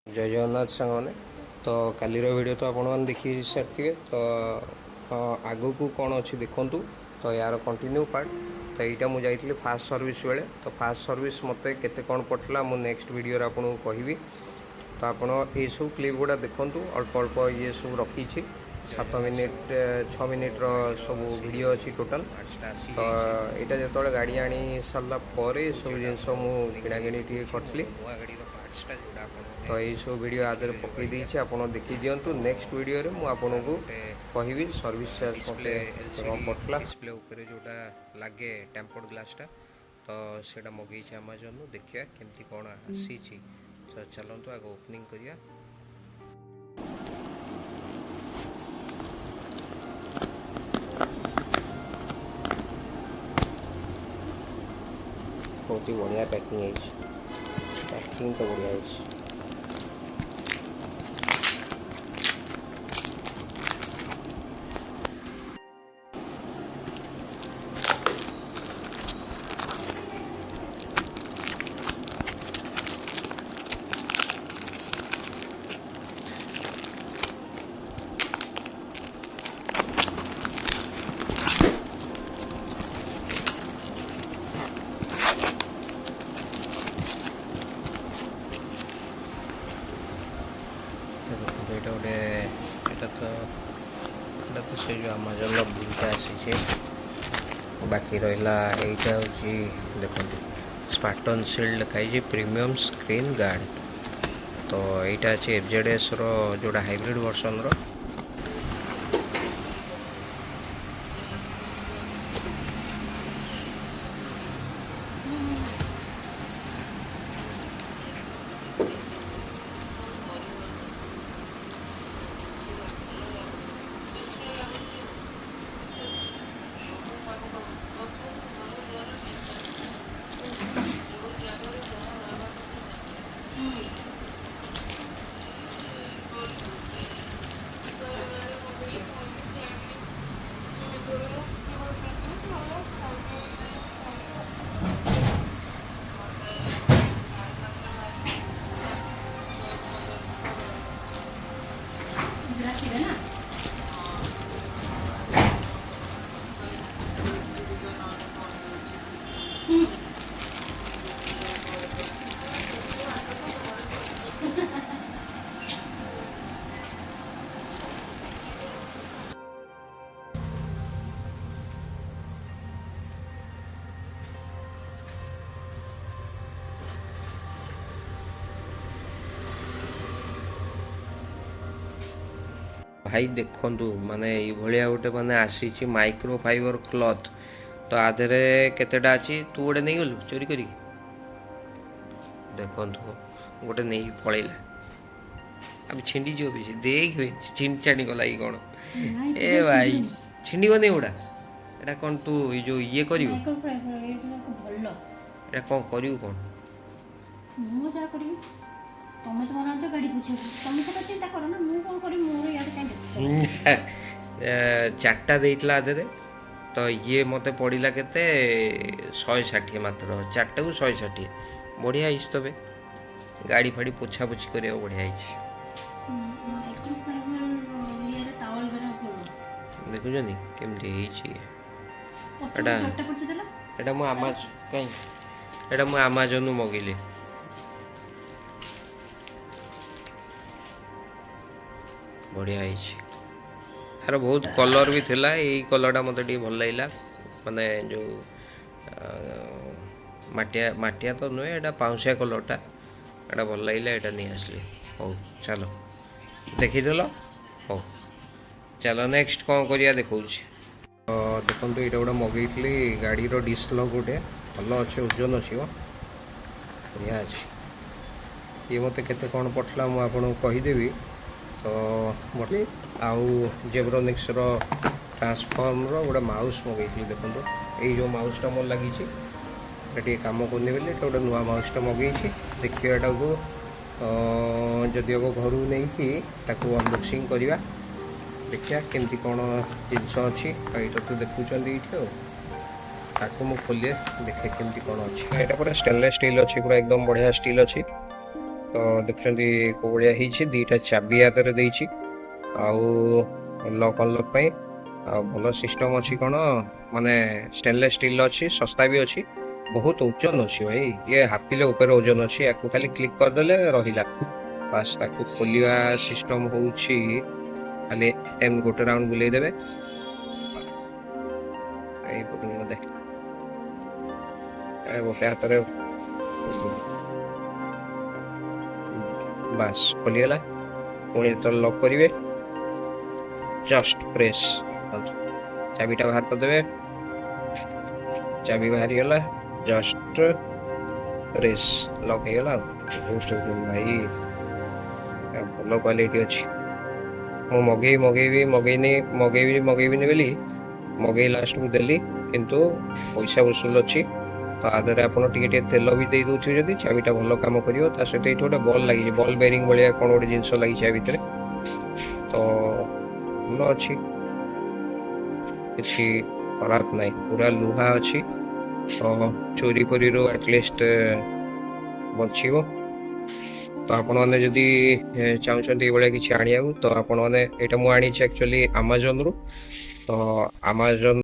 जय जगन्नाथ सांगने तो कालीर वीडियो तो आपण मैंने देखी सारी तो आगू को कौन अच्छी देखूँ तो यार कंटिन्यू पार्ट तो यहाँ मुझे जाइए फास्ट सर्विस बेले तो फास्ट सर्विस मत केते कौन पड़ता मुझे नेक्स्ट वीडियो आपको कहबी तो आपड़ ये सब क्लिप गुड़ा देखूँ अल्प अल्प ये सब रखी 7 मिनिट 6 मिनिट्र सब वीडियो अच्छी टोटाल तो यहाँ जो गाड़ी आनी सारापर सब जिन किणा कि करी तो यही सब वीडियो आदि पकई देती आप देखी दिंतु नेक्स्ट वीडियो रे मुझे कहबी सर्विस चार्ज कम पड़ता डिस्प्ले उपर जोटा लगे टेम्पर्ड ग्लासटा तो सेटा मगई अमेजन देखिए केमती कौन आसी तो चलतु आगे ओपनिंग करिया बहुत ही बढ़िया पैकिंग है पैकिंग तो बढ़िया है এটা গোটে এটা তো ସେ ଯେଉଁ ଆମାଜନ୍ର ବିଲ୍ଟା ଆସିଛି ବାକି ରହିଲା ଏଇଟା ହେଉଛି ଦେଖନ୍ତୁ ସ୍ପାର୍ଟନ୍ ସିଲ୍ଡ ଲେଖାହେଇଛି ପ୍ରିମିୟମ୍ ସ୍କ୍ରିନ୍ ଗାର୍ଡ଼ ତ ଏଇଟା ଅଛି FZS ଯେଉଁଟା ହାଇବ୍ରିଡ଼ ଭର୍ସନ୍ର भाई देखु माने ये गोटे माने आसी माइक्रो फाइबर क्लथ तो आधे केतेटा अच्छी तू गोटे नहीं गलु चोरी करी देखु गोटे नहीं पलैला अब छिंडी जो भी देख छिंड चाणी गला कि कौन ए भाई छिंडी गनी गुड़ा एटा कौन तू जो ये करियो एटा कौन करियो कौन मु जा करियो तमे तो मरा गाड़ी पूछे तमे तो चिंता करो ना मु कोन करी मोर यार काई चारटा देइतला आधे तो ये मते पड़िला केते 160 मात्र चारटा को 160 बढ़िया हिस तबे गाड़ी फाड़ी पोछा पोछी करे बढ़िया हिस देखु जनी केमती हिची एटा मु अमेजन मगैली बढ़िया यार बहुत कलर भी थिला यही कलरटा मत भल लगे माने जो माटिया माटिया तो नुहे एटा पाउसिया कलरटा एटा भल लगे एटा नहीं आसली हो चलो देखीदेल हो चलो नेक्स्ट कौन करिया देखा देखो ये गोटे मगैली गाड़ी डिस्प्ले गोटे भल अच्छे ओजन अच्छी बढ़िया अच्छे ये मत केते कौन पड़ता मुझे कहीदेवी तो मत आउ जेब्रोनिक्स ट्रांसफॉर्म गोटे माउस मगैली देखो यही जो माउसटा मोर लगी कम करनी बोले गोटे नुआ माउसटा मगई देखिए यहाँ को जदि हम घर नहीं कि अनबॉक्सिंग करवा देखिए केमती कौन जिनस अच्छी यहाँ तो देखुं ये ताको मु खोलिए देखे केमती कौन अच्छी यहाँ पूरा स्टेनलेस स्टील अच्छी पूरा एकदम बढ़िया स्टील अच्छी तो देखुଛନ୍ତି କୋଉ ଭଳିଆ ହେଇଛି। ଦୁଇଟା ଚାବି ହାତରେ ଦେଇଛି ଆଉ ଲକ୍ ଅନଲକ୍ ପାଇଁ। ଆଉ ଭଲ ସିଷ୍ଟମ୍ ଅଛି କ'ଣ ମାନେ ଷ୍ଟେନଲେସ୍ ଷ୍ଟିଲ୍ ଅଛି, ଶସ୍ତା ବି ଅଛି, ବହୁତ ଓଜନ ଅଛି ଭାଇ। ଇଏ ହାଫ୍ କିଲୋ ଉପରେ ଓଜନ ଅଛି। ୟାକୁ ଖାଲି କ୍ଲିକ୍ କରିଦେଲେ ରହିଲା ବାସ୍। ତାକୁ ଖୋଲିବା ସିଷ୍ଟମ୍ ହେଉଛି ଖାଲି ଏମିତି ଗୋଟେ ରାଉଣ୍ଡ ବୁଲେଇ ଦେବେ ଏଇପଟୁ ବୋଧେ ଗୋଟେ ହାତରେ ବାସ୍ ଖୋଲିଗଲା। ପୁଣି ଯେତେବେଳେ ଲକ୍ କରିବେ ଜଷ୍ଟ ପ୍ରେସ୍, ଚାବିଟା ବାହାର କରିଦେବେ, ଚାବି ବାହାରିଗଲା, ଜଷ୍ଟ ପ୍ରେସ୍, ଲକ୍ ହେଇଗଲା। ବହୁତ ଭାଇ ଭଲ କ୍ୱାଲିଟି ଅଛି। ମୁଁ ମଗେଇବିନି ବୋଲି ମଗେଇ ଲାଷ୍ଟକୁ ଦେଲି, କିନ୍ତୁ ପଇସା ଉସୁଲ ଅଛି। ତ ଆ ଦେହରେ ଆପଣ ଟିକେ ଟିକେ ତେଲ ବି ଦେଇ ଦେଉଥିବେ ଯଦି ଚାବିଟା ଭଲ କାମ କରିବ। ତା ସହିତ ଏଇଠି ଗୋଟେ ବଲ୍ ଲାଗିଛି, ବଲ୍ ବେରିଂ ଭଳିଆ କ'ଣ ଗୋଟେ ଜିନିଷ ଲାଗିଛି ଆ ଭିତରେ। ତ ଭଲ ଅଛି, କିଛି ଖରାପ ନାହିଁ, ପୁରା ଲୁହା ଅଛି। ତ ଚୋରି ଫୋରିରୁ ଆଟଲିଷ୍ଟ ବଞ୍ଚିବ। ତ ଆପଣମାନେ ଯଦି ଚାହୁଁଛନ୍ତି ଏଇଭଳିଆ କିଛି ଆଣିବାକୁ, ତ ଆପଣମାନେ, ଏଇଟା ମୁଁ ଆଣିଛି ଆକ୍ଚୁଆଲି ଆମାଜନରୁ। ତ ଆମାଜନ